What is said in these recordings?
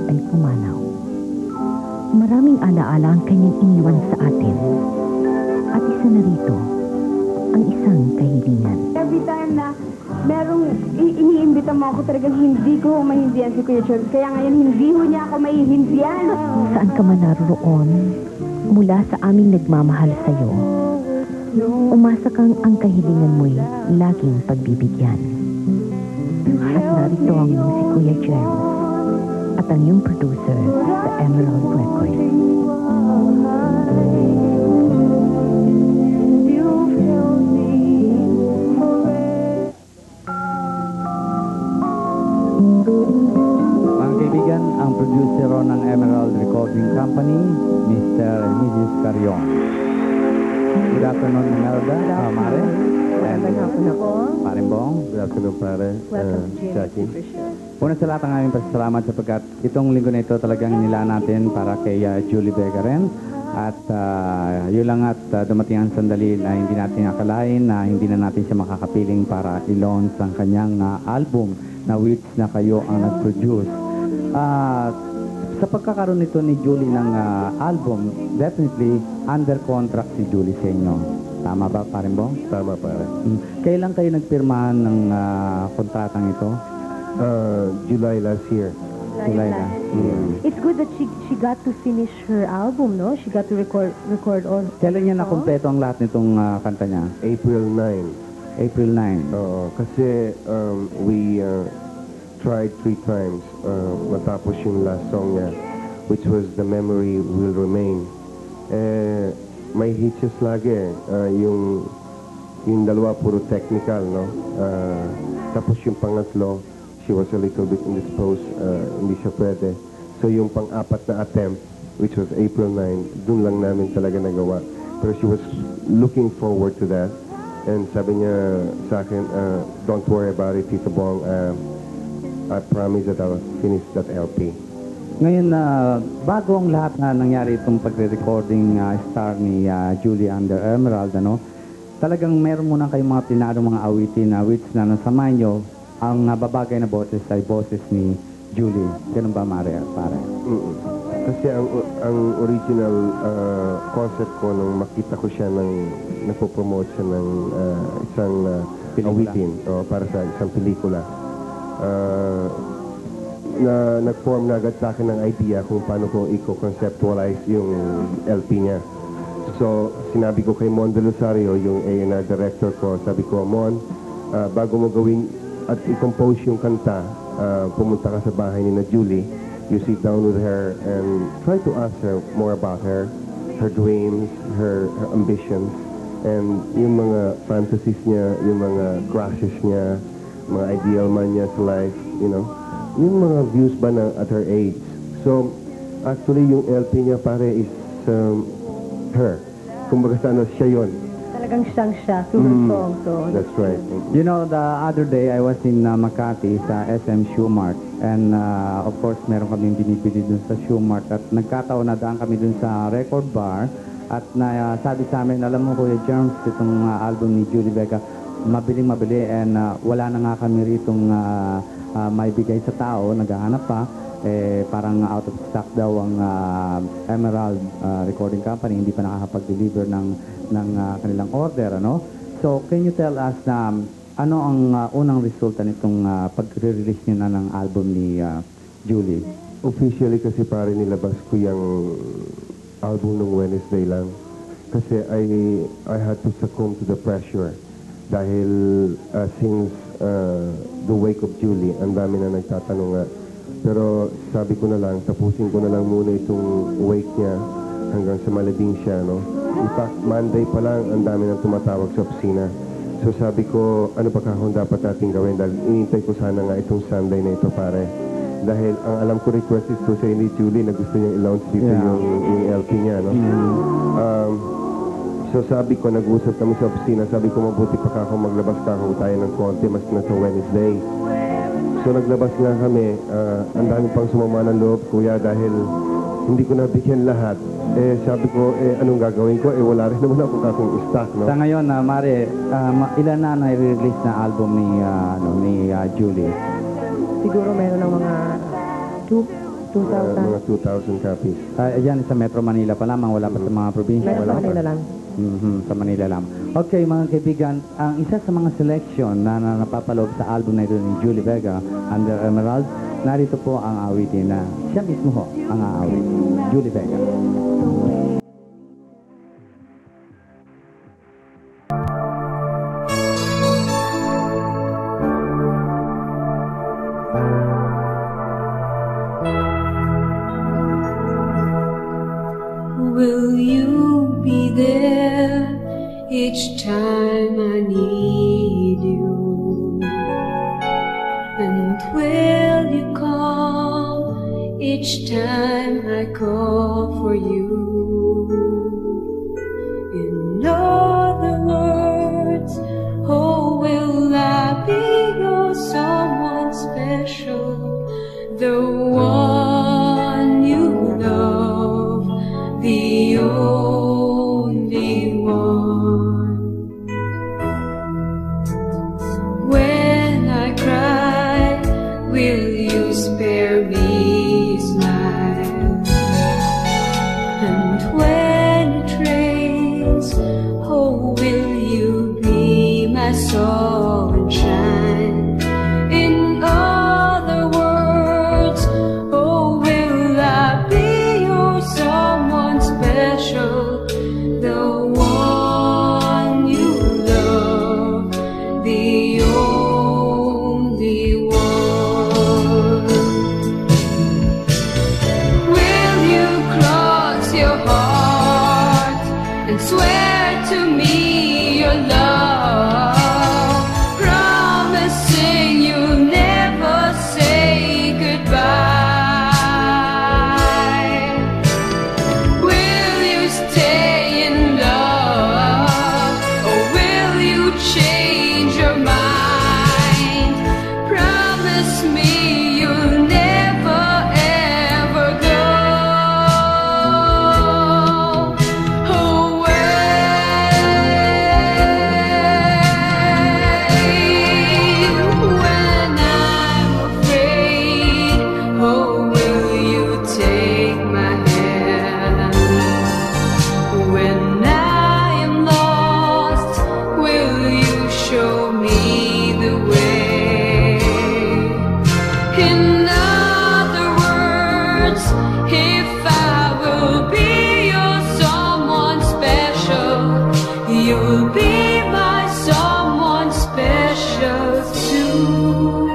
ay pumanaw. Maraming alaala ang kanyang iniwan sa atin. At isa na rito, ang isang kahilingan. Every time na merong iniimbita mo ako, talagang hindi ko mahindihan si Kuya Charles. Kaya ngayon, hindi ho niya ako maihindihan. Saan ka man naroon, mula sa aming nagmamahal sa'yo, umasa kang ang kahilingan mo'y laging pagbibigyan. At narito ang si Kuya James at ang iyong producer sa Emerald Records. Mga kaibigan, ang producer ng Emerald Recording Company, Mr. and Mrs. Carion. Good afternoon, Imelda, Mare. Magandang hapon ako. Parimbong. Good afternoon, pare. Welcome to Jackie. GMA. Una sa lahat ang aming pasasalamat sapagkat itong linggo na ito talagang nila natin para kay Julie Vega rin. At yun lang at dumating ang sandali na hindi natin akalain na hindi na natin siya makakapiling para i-launch ang kanyang album na which na kayo ang nag-produce. Sa pagkakaroon nito ni Julie ng album, definitely under contract si Julie sa inyo. Tama ba, Parimbong? Tama, pare. Kailan kayo nagpirmahan ng kontratang ito? July last year. July na. It's good that she got to finish her album, no? She got to record all. Kailan niya nakumpleto ang lahat nitong kanta niya? April 9. April 9. Kasi we tried 3 times matapos yung last song niya, which was The Memory Will Remain. May hitches lagi yung dalawa puro technical, no? Tapos yung pangatlo, she was a little bit indisposed, hindi siya pwede. So yung pang-apat na attempt, which was April 9, dun lang namin talaga nagawa. Pero she was looking forward to that. And sabi niya sa akin, don't worry about it, Tito Bong. I promise that I'll finish that LP. Ngayon, bago ang lahat na nangyari itong pagre-recording star ni Julie under Emerald, ano, talagang meron muna kayong mga plinadong mga awitin na which na nasamahan nyo, ang babagay na boses ay boses ni Julie. Ganun ba, Mare? Pare? Kasi ang original concept ko nung makita ko siya nagpo-promote siya ng isang awitin para sa isang pelikula. Na nag-form na agad sa akin ng idea kung paano ko i-conceptualize yung LP niya. So, sinabi ko kay Mon De Rosario, yung A&R director ko, sabi ko, Mon, bago mo gawin at i-compose yung kanta, pumunta ka sa bahay ni na Julie, you sit down with her and try to ask her more about her dreams, her ambitions, and yung mga fantasies niya, yung mga crushes niya, mga ideal man niya sa life, you know, yung mga views ba na at her age. So, actually, yung LP niya pare is her. Kumbaga sana siya yun. Talagang siyang siya through her song. So That's right. You know, the other day, I was in Makati sa SM Shoe Mart. And of course, meron kaming binibili dun sa Shoe Mart. At nagkataon na daan kami dun sa record bar. At sabi sa amin, alam mo Kuya Germs, itong album ni Julie Vega, mabiling-mabili. And wala na nga kami ritong may bigay sa tao, naghahanap pa. Parang out of stock daw ang Emerald Recording Company, hindi pa nakakapag-deliver ng kanilang order, ano? So, can you tell us na ano ang unang resulta nitong pag-release niyo na ng album ni Julie? Officially kasi pare nilabas ko yung album nung Wednesday lang. Kasi I had to succumb to the pressure. Dahil since the wake of Julie, ang dami na nagtatanong nga. Pero sabi ko na lang, tapusin ko na lang muna itong wake niya hanggang sa malabing siya, no? In fact, Monday pa lang, ang dami nang tumatawag sa opisina. So sabi ko, ano ba kung dapat natin gawin? Dahil inintay ko sana nga itong Sunday na ito, pare. Dahil ang alam ko request is to say ni Julie na gusto niyang i-launch dito yung LP niya, no? So sabi ko, nag-usap kami sa opisina, sabi ko, mabuti pa ka kung maglabas ka kung tayo ng konti, mas na sa Wednesday. So naglabas nga kami, ang dami pang sumama ng loob, kuya, dahil hindi ko nabigyan lahat. Sabi ko, anong gagawin ko? Wala rin naman ako kakong stock, no? Sa ngayon, Mare, ilan na na-release na album ni Julie? siguro meron ng mga Mga 2,000 copies. Ayan, sa Metro Manila pa lamang, wala pa sa mga probinsya. Meron Wala pa pa. nila lang. Sa Manila lang. Okay, mga kaibigan, ang isa sa mga selection na napapaloob sa album na ito ni Julie Vega, Under Emerald, narito po ang awitin na siya mismo ho ang aawit, Julie Vega. Will you be there each time I need you? And will you come each time I call for you? In other words, oh, will I be your someone special? The one you love, the only one. When I cry, will you spare me a smile? And when it rains, oh, will you be my sunshine? In other words, oh, will I be your someone special? The one you love, the only one. Will you cross your heart and swear to me your love, promising you'll never say goodbye? Will you stay in love, or will you change your mind? Promise me you'll never ever go away. When I'm afraid, oh, will you take my hand? When I am lost, will you show me the way? In other words, if I will be your someone special, you'll be my someone special too.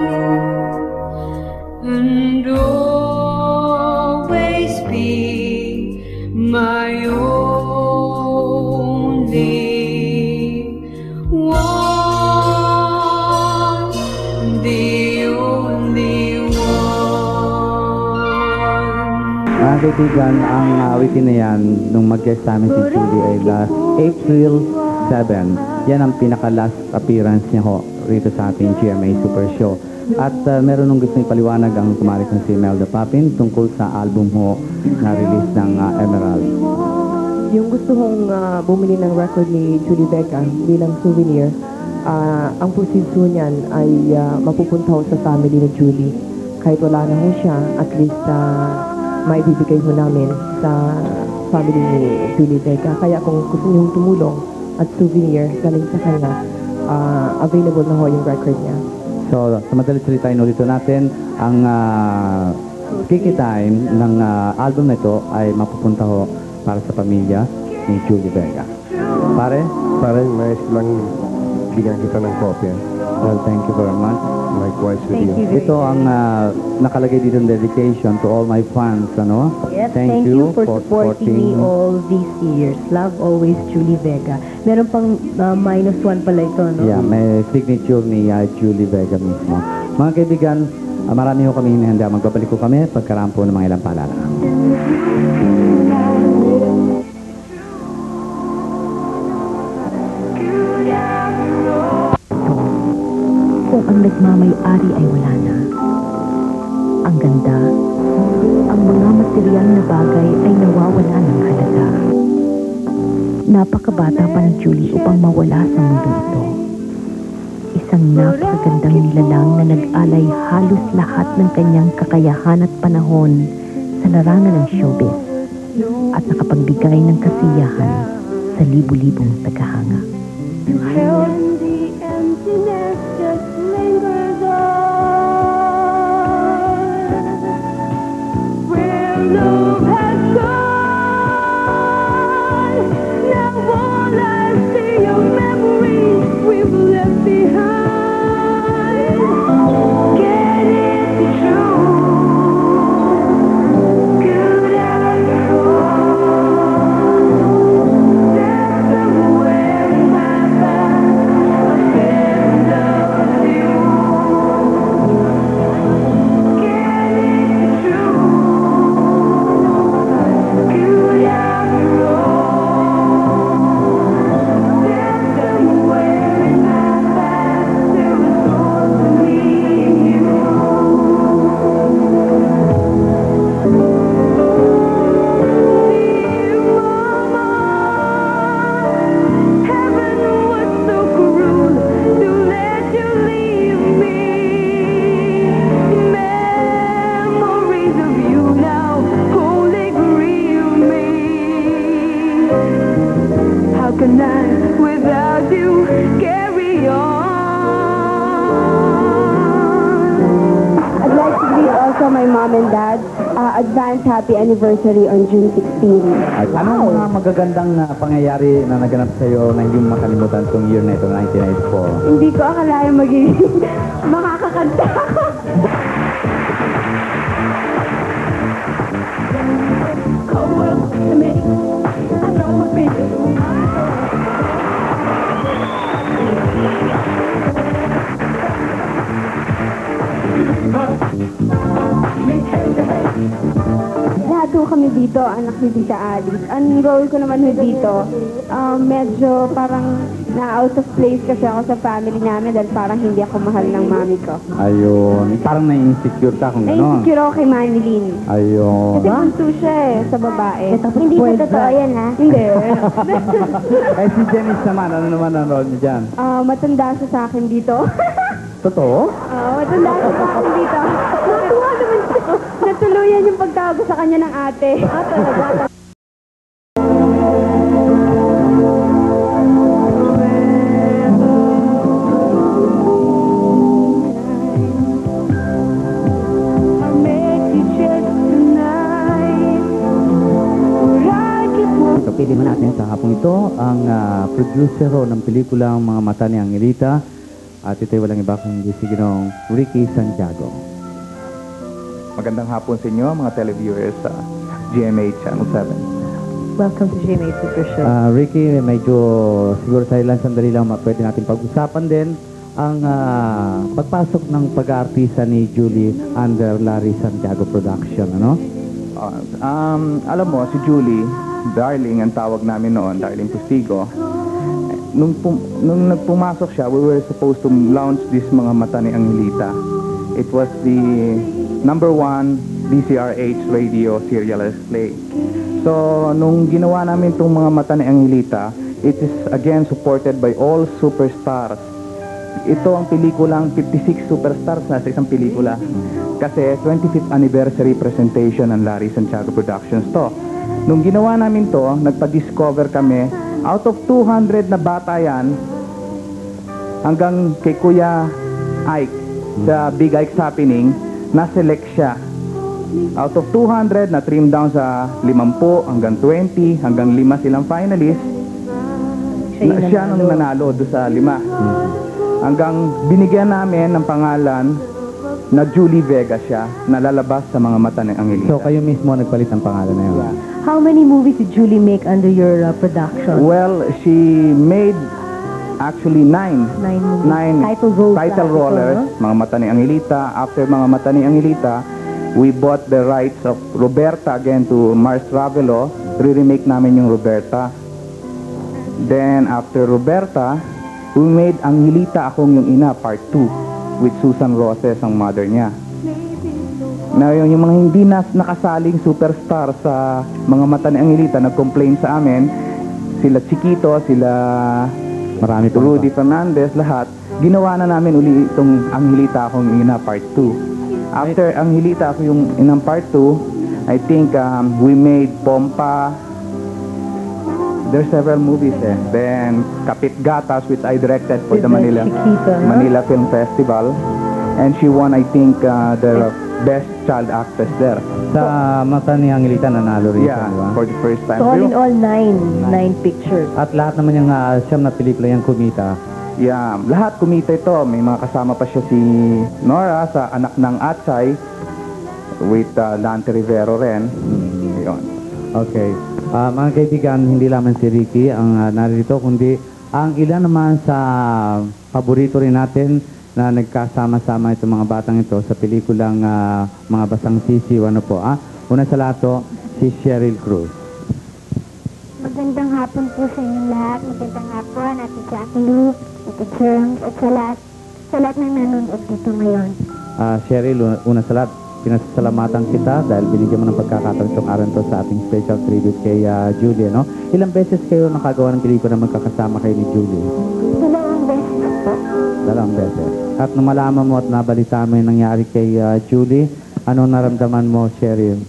And always be my only one, the only one. Mga kaibigan, ang awitin na yan, nung mag-guest sa amin si Julie ay last April 7. Yan ang pinaka-last appearance niya ho rito sa ating GMA Super Show. At meron nung gusto ipaliwanag ang kumari kong si Melda Papin tungkol sa album ho na release ng Emerald. Yung gusto kong bumili ng record ni Julie Vega bilang souvenir, ang proceeds ho niyan ay mapupunta ho sa family ni Julie. Kahit wala na ho siya, at least maibibigay ho namin sa family ni Julie Vega. Kaya kung gusto niyong tumulong at souvenir galing sa kanya, available na ho yung record niya. So, sa madalit salita, inulit natin, ang kikitain ng album na ito ay mapupunta ho para sa pamilya ni Julie Vega. Pare? Parang mais lang bigyan kita ng kopya. Well, thank you very much. Likewise with you. Ito ang nakalagay dito ng dedication to all my fans, ano? Yes, thank you for supporting me all these years. Love always, Julie Vega. Meron pang -1 pala ito, no? Yeah, may signature ni Julie Vega mismo. Mga kaibigan, marami ho kami hinihanda. Magbabalik ko kami pagkarampo ng mga ilang paalala. Kung ang nagmamay-ari ay wala na, ang ganda, ang mga material na bagay ay nawawala ng halaga. Napakabata pa ni Julie upang mawala sa mundo ito. Isang napakagandang nilalang na nag-alay halos lahat ng kanyang kakayahan at panahon sa larangan ng showbiz at nakapagbigay ng kasiyahan sa libu-libong tagahanga. And the emptiness just lingers on. Where love has gone, now all I see are memories we've left behind. Can it be true? Could after all, there's somewhere in my past a friend of you. Can it be true? Could after all, there's somewhere in my past there was only you. Dear Mama, heaven was so cruel to let you leave me. Memories of you now wholly grieve me. How can I, without you, carry on? I'd like to greet also my mom and dad. Advance happy anniversary on June 16. At anong mga magagandang pangyayari na naganap sa iyo na hindi mo makalimutan itong year na ito, 1994? Hindi ko akalain magiging makakakanta ako. Cold world to me, I know my baby. Lahat ho kami dito, anak ni Tita Alice. Ang role ko naman ho dito, medyo parang na-out of place kasi ako sa family namin dahil parang hindi ako mahal ng mami ko. Ayun, parang na-insecure ka kung gano'n. Na-insecure ako kay Manilyn. Ayun. Kasi bunso siya sa babae. Hindi ba totoo yan, ha? Hindi. Eh si Janice naman, ano naman ang role niya dyan? Matanda siya sa akin dito. Totoo? Matanda siya sa akin dito. Natuwa naman siya. Natuluyan yung pagtawag ko sa kanya ng ate. Talaga. Kapili mo natin sa hapong ito ang producer ng pelikulang Mga Mata ni Angelita at ito'y walang iba kundi si Ginoong Ricky Santiago. Magandang hapon sa inyo, mga televiewers sa GMA Channel 7. Welcome to GMA Super Show. Ricky, medyo siguro sa ilang sandali lang pwede natin pag-usapan din ang pagpasok ng pag-aartista ni Julie under Larry Santiago Production, ano? Alam mo, si Julie, Darling ang tawag namin noon, Darling Pustigo. Nung nagpumasok siya, we were supposed to launch this Mga Mata ni Angelita. It was the #1 DCRH radio serialized play. So, nung ginawa namin itong Mga Mata ni Angelita, it is again supported by all superstars. Ito ang pelikulang 56 superstars na sa isang pelikula. Kasi 25th anniversary presentation ng Larry Santiago Productions to. Nung ginawa namin to, nagpa-discover kami, out of 200 na bata yan, hanggang kay Kuya Ike, sa Big Ike's Happening, na-select siya. Out of 200, na-trim down sa 50, hanggang 20, hanggang 5 silang finalists. Siya nung nanalo doon sa 5. Hanggang binigyan namin ng pangalan na Julie Vega siya, na lalabas sa Mga Mata ni Angelita. So kayo mismo nagpalit ng pangalan na yun? Yeah. How many movies did Julie make under your production? Well, she made actually 9. 9 movies. 9 title rollers, Mga Mata ni Angelita. After Mga Mata ni Angelita, we bought the rights of Roberta again to Mars Ravelo. Re-remake namin yung Roberta. Then, after Roberta, we made Angelita, Akong Yung Ina, Part 2 with Susan Roses, ang mother niya. Na yung mga hindi nakasaling superstar sa Mga Mata ni Angelita, nag-complain sa amin, sila Chiquito, sila Marami pa Rudy Fernandez, lahat, ginawa na namin uli itong Angelita, Akong Ina Part 2. After Angelita, Ako Yung Inang Part 2, I think we made Pompa. There's several movies eh. Then Kapit Gatas, which I directed for the Manila Film Festival, and she won, I think, the best child actress there. Sa Mata ni Angelita, nanalo rin siya, Yeah, di ba? for the first time. So all Pero- in all, nine pictures. At lahat naman yung siyam na pelikula yung kumita. Yeah, lahat kumita ito. May mga kasama pa siya si Nora sa Anak ng Atsay with Dante Rivero rin. Yun. Okay. Mga kaibigan, hindi lamang si Ricky ang narito, kundi ang ilan naman sa paborito rin natin na nagkasama-sama itong mga batang ito sa pelikulang Mga Basang Sisiw. Ano po, Una sa lahat to, si Cheryl Cruz. Magandang hapon po sa inyong lahat. Magandang hapon, Ate Jackie Lou, Ate Germs, at sa lahat ng nanonood dito ngayon. Cheryl, una sa lahat, pinasasalamatan kita dahil binigyan mo ng pagkakataon itong araw to sa ating special tribute kay Julie, no? Ilang beses kayo nakagawa ng pelikula na magkakasama kayo ni Julie? 2 beses po. 2 beses. At nung malaman mo at nabalita mo yung nangyari kay Julie, anong naramdaman mo, Cheryl?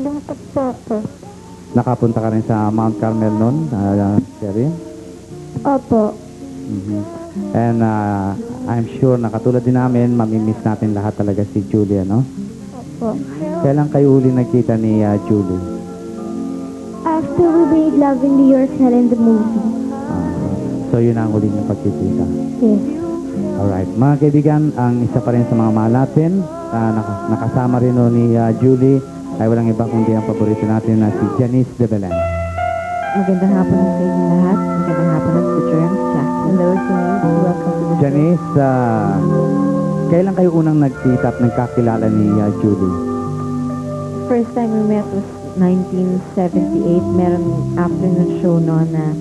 Lungkot po ako. Nakapunta ka rin sa Mount Carmel noon, Cheryl? Opo. And I'm sure na katulad din namin, mamimiss natin lahat talaga si Julie, no? Opo. Kailan kayo huli nagkita ni Julie? After we made Love in New York Hell in the movie. So yun ang huli ng pagkikita. Yes. Alright. Mga kaibigan, ang isa pa rin sa mga mahal natin, nakasama rin no ni Julie, ay walang iba kundi ang paborito natin na si Janice de Belen. Magandang hapon sa inyo lahat. Magandang hapon sa Germs, Jackie. And those who need, welcome to the Janice, kailan kayo unang nagkita at nagkakilala ni Julie? First time we met was 1978. Meron afternoon show noon na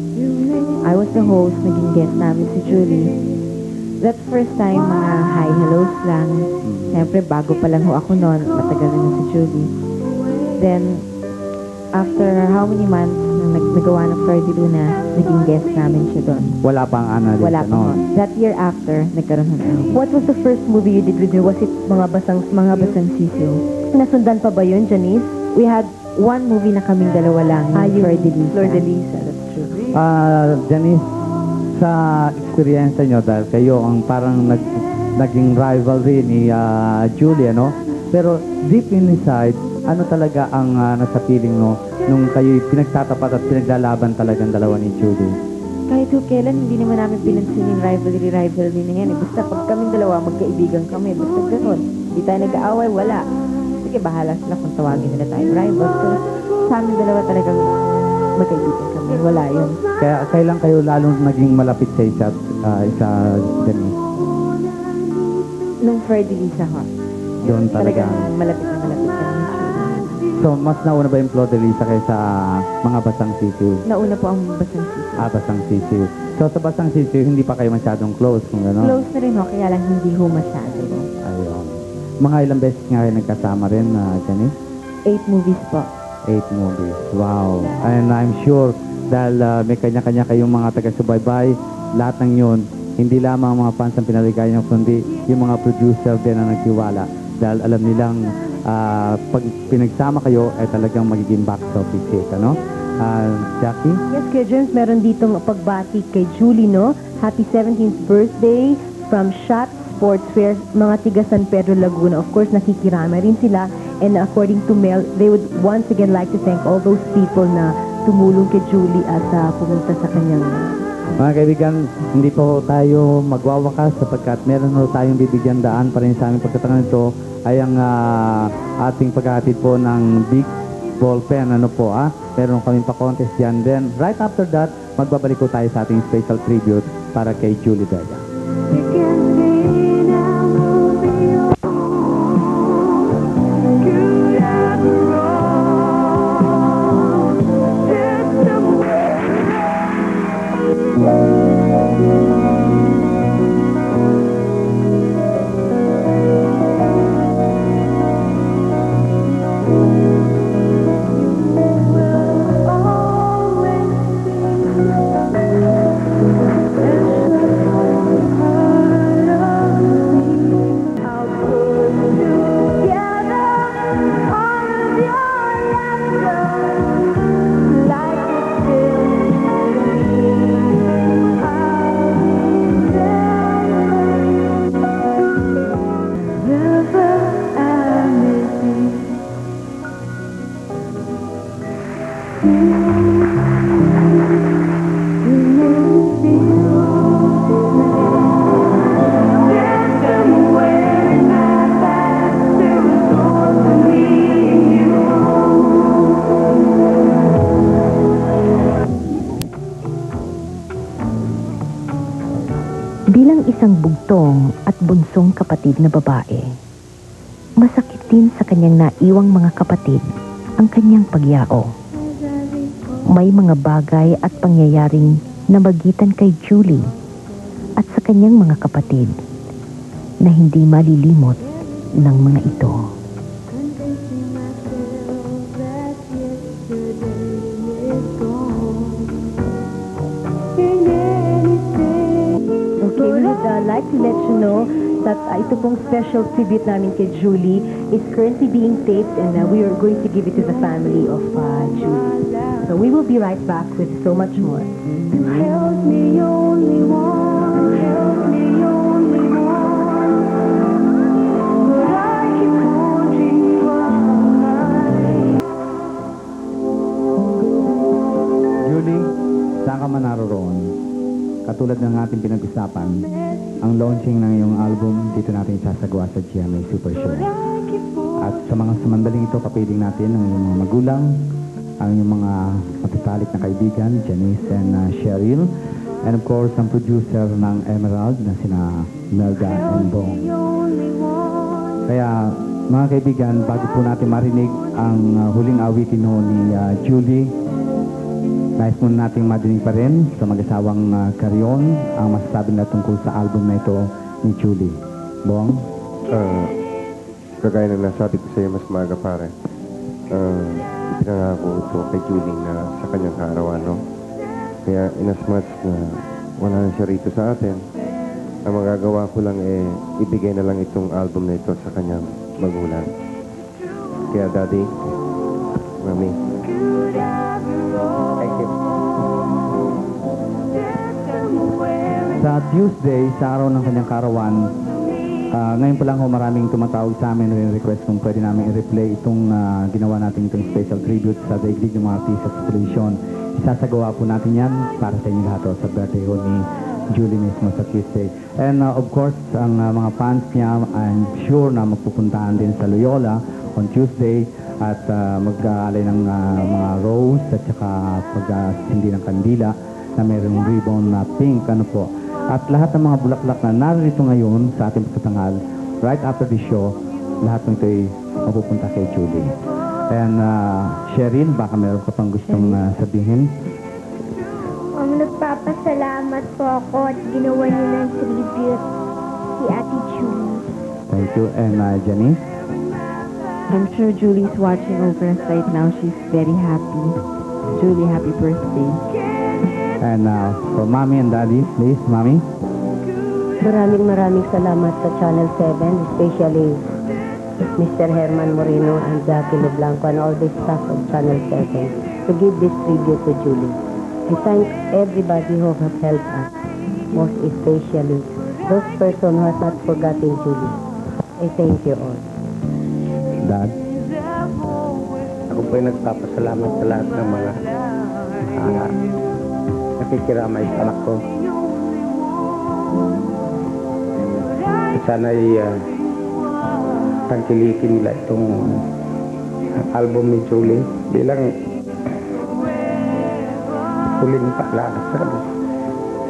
I was the host, naging guest namin si Julie. That first time, mga hi, hellos lang. Siyempre, bago pa lang ho ako noon, matagal na si Julie. Then, after how many months, nung nagawa ng Flor de Luna, naging guest namin siya doon. Wala pang Ana Wala Lisa pa ho. noon. That year after, nagkaroon ho kami. What was the first movie you did with her? Was it Mga Basang Sisiw? Nasundan pa ba yun, Janice? We had one movie na kaming dalawa lang, yung Flor de Lisa. Flor de Lisa, that's true. Janice, sa experience nyo, dahil kayo ang parang naging rivalry ni Julie, no? Pero deep inside, ano talaga ang nasa feeling no nung kayo pinagtatapat at pinaglalaban talagang dalawa ni Julie? Kahit kailan, hindi naman namin pinansin yung rivalry na yan. Basta pag kaming dalawa, magkaibigan kami. Basta gano'n. Hindi tayo nag-aaway, wala. Sige, bahala sila kung tawagin nila tayo rival. So, sa amin dalawa talagang magkaibigan kami. Wala yun. Kaya kailan kayo lalong naging malapit sa isa Janice? Nung Flor de Lisa ho. Doon talaga. Talagang malapit na kami. So, mas nauna ba yung Flor de Lisa kaysa Mga Basang Sisiw? Nauna po ang Basang Sisiw. Basang Sisiw. So, sa Basang Sisiw, hindi pa kayo masyadong close, kung gano'n? Close na rin ho, kaya lang hindi ho masyado. Ayun. Mga ilang beses nga kayo nagkasama rin, Janice? 8 movies po. 8 movies. Wow. And I'm sure, dahil may kanya-kanya kayong mga taga-subaybay, lahat ng yun, hindi lamang ang mga fans ang pinaligay nyo, kundi yung mga producer din ang nagtiwala. Dahil alam nilang pag pinagsama kayo ay talagang magiging box office hit, ano? Jackie? Yes, Kuya James, meron ditong pagbati kay Julie, no? Happy 17th birthday from Shot Sportswear, mga tiga San Pedro, Laguna. Of course, nakikirama rin sila. And according to Mel, they would once again like to thank all those people na tumulong kay Julie at pumunta sa kanyang... Mga kaibigan, hindi po tayo magwawakas sapagkat meron po tayong bibigyan daan pa rin sa aming pagkataon ito ay ang ating paghahatid po ng big ball pen. Ano po, meron kaming pa-contest dyan. Then, right after that, magbabalik po tayo sa ating special tribute para kay Julie Vega. isang bugtong at bunsong kapatid na babae. Masakit din sa kanyang naiwang mga kapatid ang kanyang pagyao. May mga bagay at pangyayaring namagitan kay Julie at sa kanyang mga kapatid na hindi malilimot ng mga ito. Okay, we would like to let you know that ito pong special tribute namin kay Julie is currently being taped and we are going to give it to the family of Julie. So we will be right back with so much more. Help me, only one. Help me, only one. But I keep holding on. Julie, saan ka man naroon? Katulad ng ating pinag-usapan, ang launching ng iyong album dito natin sasagawa sa GMA Super Show. At sa mga samandaling ito, papiling natin ang iyong mga magulang, ang iyong mga matatalik na kaibigan, Janice and Cheryl, and of course, ang producer ng Emerald na sina Melda and Bong. Kaya, mga kaibigan, bago po natin marinig ang huling awitin ni Julie, nais muna nating madinig pa rin sa mag-asawang Carion ang masasabi na tungkol sa album na ito ni Julie. Bong? Kagaya na nasabi ko sa iyo mas maaga pare, pinangako ito kay Julie na sa kanyang kaarawan, no? Kaya in as much na wala na siya rito sa atin, ang magagawa ko lang ibigay na lang itong album na ito sa kanyang magulang. Kaya Daddy, Mami, thank you. Sa Tuesday, sa araw ng kanyang karawan, ngayon pa lang ho maraming tumatawag sa amin na request kung pwede namin i-replay itong ginawa natin itong special tribute sa daigdig ng mga artista sa television. Isasagawa po natin yan para sa inyo lahat sa birthday ho ni Julie mismo sa Tuesday. And of course, ang mga fans niya, I'm sure na magpupuntahan din sa Loyola on Tuesday at mag-aalay ng mga rose at saka pag-sindi ng kandila na mayroong ribbon na pink, ano po. At lahat ng mga bulaklak na narito ngayon sa ating pagtatanghal, right after the show, lahat ng ito ay mapupunta kay Julie. And Cheryl, baka meron ka pang gustong sabihin? Nagpapasalamat po ako at ginawa niyo ng tribute si Ate Julie. Thank you. And Janice? I'm sure Julie's watching over us right now. She's very happy. Julie, happy birthday. And for Mommy and Daddy, please, Mommy. Maraming salamat sa Channel 7, especially Mr. Herman Moreno and Jackie Leblanco and all the staff of Channel 7 to give this tribute to Julie. I thank everybody who has helped us, most especially those persons who have not forgotten Julie. I thank you all. Dad? Ako po'y nagpapasalamat sa lahat ng mga nakikiramay sa anak ko. Sana'y tangkilikin nila itong album ni Julie bilang huling paalala sa kanila.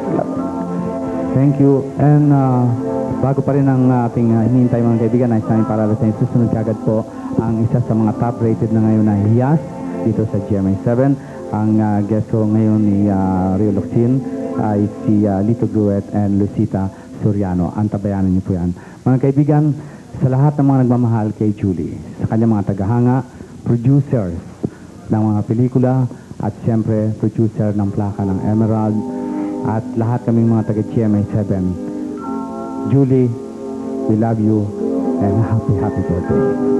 Salamat. Thank you. And bago pa rin ang ating hinihintay mga kaibigan, nais namin para sa inyo, susunod kagad po ang isa sa mga top-rated na ngayon na hiyas dito sa GMA 7. Ang guest ko ngayon ni Rio Locsin ay si Lito Gruet and Lucita Soriano. Antabayanan niyo po yan. Mga kaibigan, sa lahat ng mga nagmamahal kay Julie, sa kanyang mga tagahanga, producers ng mga pelikula, at siyempre producer ng plaka ng Emerald, at lahat kaming mga taga-GMA 7. Julie, we love you and happy birthday.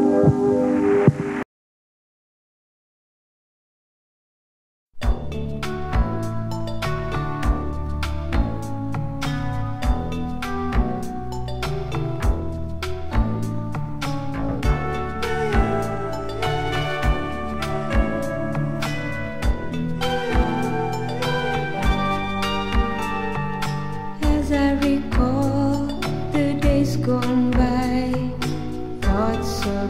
As I recall the days gone by, thoughts of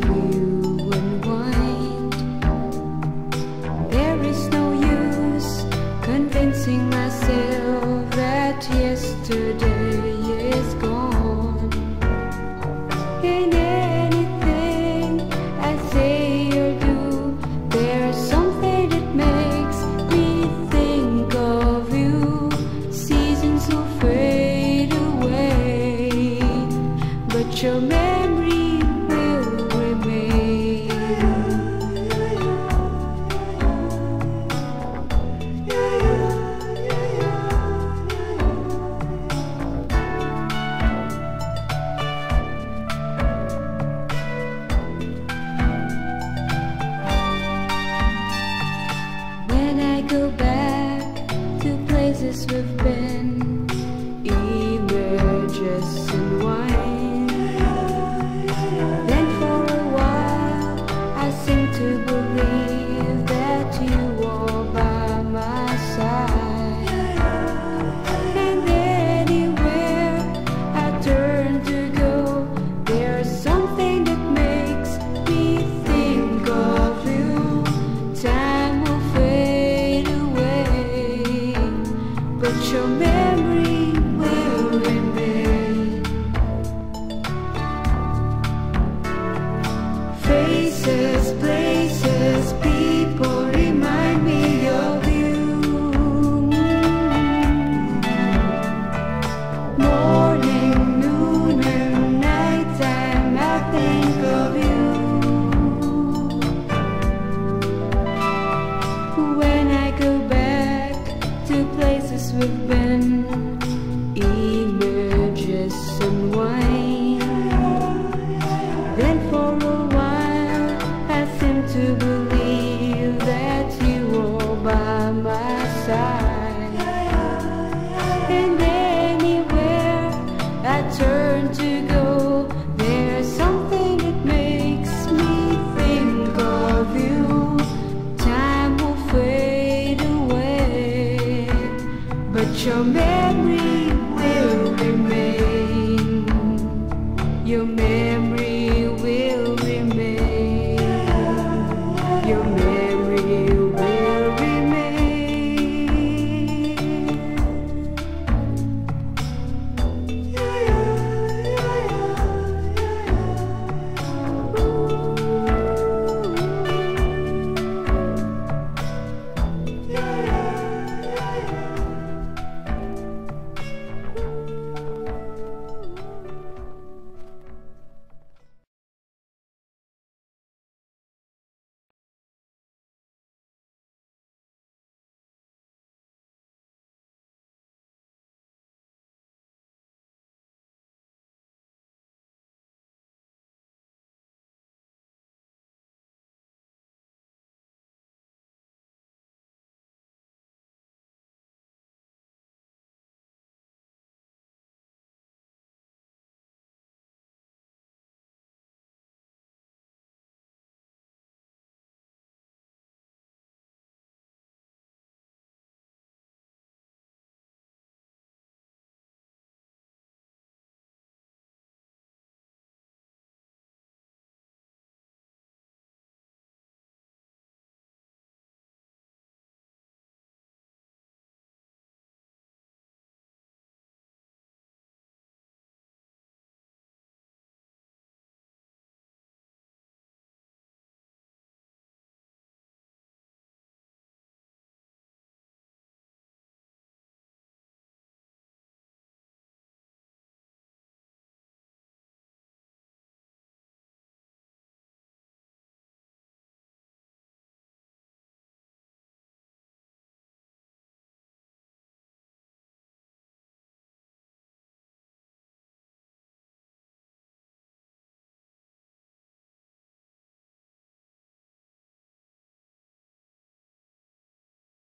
your memory will remain. When I go back to places we've been, emerges and wine. Then for a while I seem to believe that you are by my side. And anywhere I turn to go, there's something that makes me think of you. Time will fade away, but your memory will remain. Faces, places, people remind me of you. Morning, noon, and nighttime, I think of you. When I go back to places we've been, images and wine. Then for a while I seem to believe that you are by my side. And anywhere I turn to go, there's something that makes me think of you. Time will fade away, but your memory